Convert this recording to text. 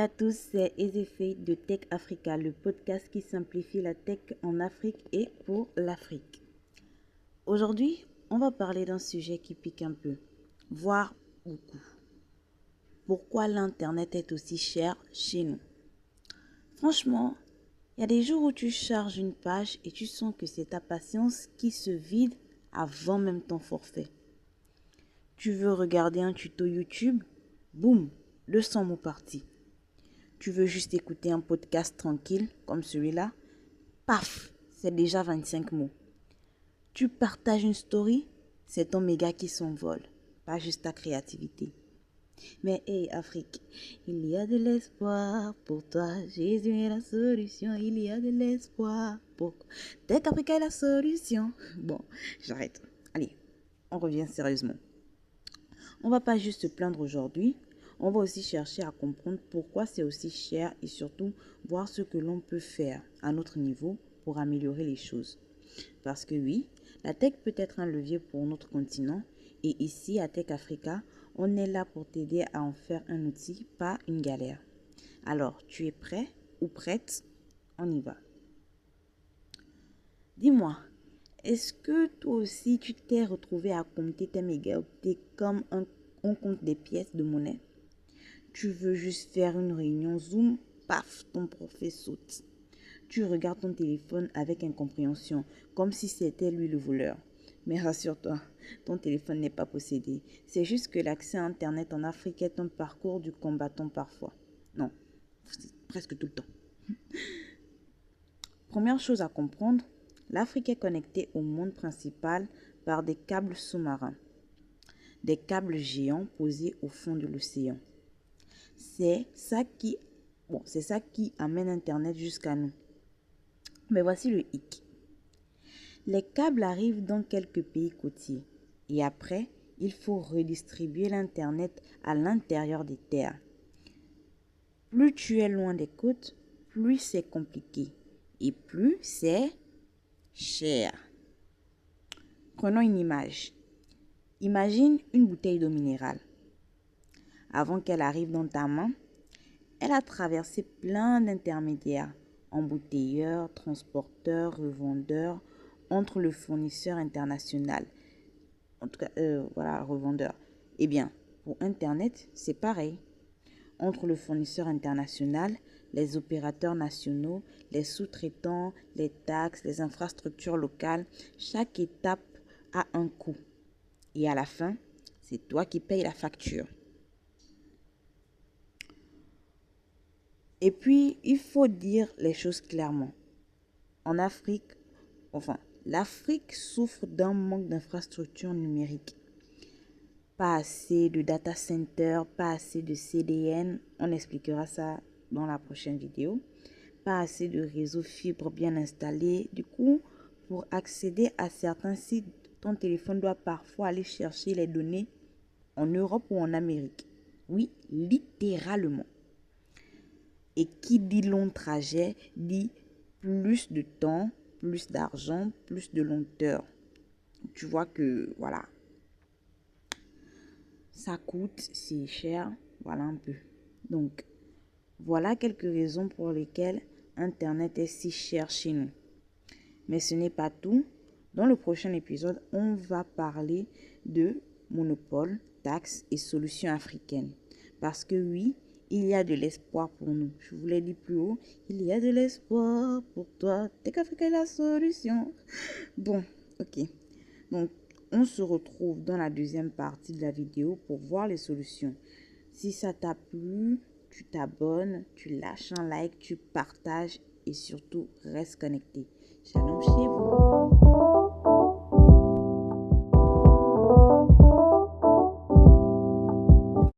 à tous, c'est Ezefaye de Tech Africa, le podcast qui simplifie la tech en Afrique et pour l'Afrique. Aujourd'hui, on va parler d'un sujet qui pique un peu, voire beaucoup. Pourquoi l'Internet est aussi cher chez nous? Franchement, il y a des jours où tu charges une page et tu sens que c'est ta patience qui se vide avant même ton forfait. Tu veux regarder un tuto YouTube? Boum, le 100 mots parti. Tu veux juste écouter un podcast tranquille comme celui-là? Paf, c'est déjà 25 mots. Tu partages une story? C'est ton méga qui s'envole, pas juste ta créativité. Mais hey Afrique, il y a de l'espoir pour toi. Jésus est la solution, il y a de l'espoir pour Tech Africa est la solution. Bon, j'arrête. Allez, on revient sérieusement. On va pas juste se plaindre aujourd'hui, on va aussi chercher à comprendre pourquoi c'est aussi cher et surtout voir ce que l'on peut faire à notre niveau pour améliorer les choses. Parce que oui, la tech peut être un levier pour notre continent et ici à Tech Africa, on est là pour t'aider à en faire un outil, pas une galère. Alors, tu es prêt ou prête? On y va. Dis-moi, est-ce que toi aussi tu t'es retrouvé à compter tes mégaoctets comme on compte des pièces de monnaie? Tu veux juste faire une réunion Zoom, paf, ton prof saute. Tu regardes ton téléphone avec incompréhension, comme si c'était lui le voleur. Mais rassure-toi, ton téléphone n'est pas possédé. C'est juste que l'accès à Internet en Afrique est un parcours du combattant parfois. Non, presque tout le temps. Première chose à comprendre, l'Afrique est connectée au monde principal par des câbles sous-marins. Des câbles géants posés au fond de l'océan. C'est ça qui amène Internet jusqu'à nous. Mais voici le hic. Les câbles arrivent dans quelques pays côtiers et après, il faut redistribuer l'Internet à l'intérieur des terres. Plus tu es loin des côtes, plus c'est compliqué et plus c'est cher. Prenons une image. Imagine une bouteille d'eau minérale. Avant qu'elle arrive dans ta main, elle a traversé plein d'intermédiaires, embouteilleurs, transporteurs, revendeurs, entre le fournisseur international. En tout cas, revendeur. Eh bien, pour Internet, c'est pareil. Entre le fournisseur international, les opérateurs nationaux, les sous-traitants, les taxes, les infrastructures locales, chaque étape a un coût. Et à la fin, c'est toi qui payes la facture. Et puis, il faut dire les choses clairement. En Afrique, l'Afrique souffre d'un manque d'infrastructures numériques. Pas assez de data center, pas assez de CDN, on expliquera ça dans la prochaine vidéo. Pas assez de réseaux fibres bien installés. Du coup, pour accéder à certains sites, ton téléphone doit parfois aller chercher les données en Europe ou en Amérique. Oui, littéralement. Et qui dit long trajet dit plus de temps, plus d'argent, plus de lenteur. Tu vois que, voilà, ça coûte, c'est cher, voilà un peu. Donc, voilà quelques raisons pour lesquelles Internet est si cher chez nous. Mais ce n'est pas tout. Dans le prochain épisode, on va parler de monopole, taxes et solutions africaines. Parce que oui, il y a de l'espoir pour nous. Je vous l'ai dit plus haut, il y a de l'espoir pour toi. Tech Africa est la solution. Bon, ok. Donc, on se retrouve dans la deuxième partie de la vidéo pour voir les solutions. Si ça t'a plu, tu t'abonnes, tu lâches un like, tu partages et surtout, reste connecté. Shalom chez vous.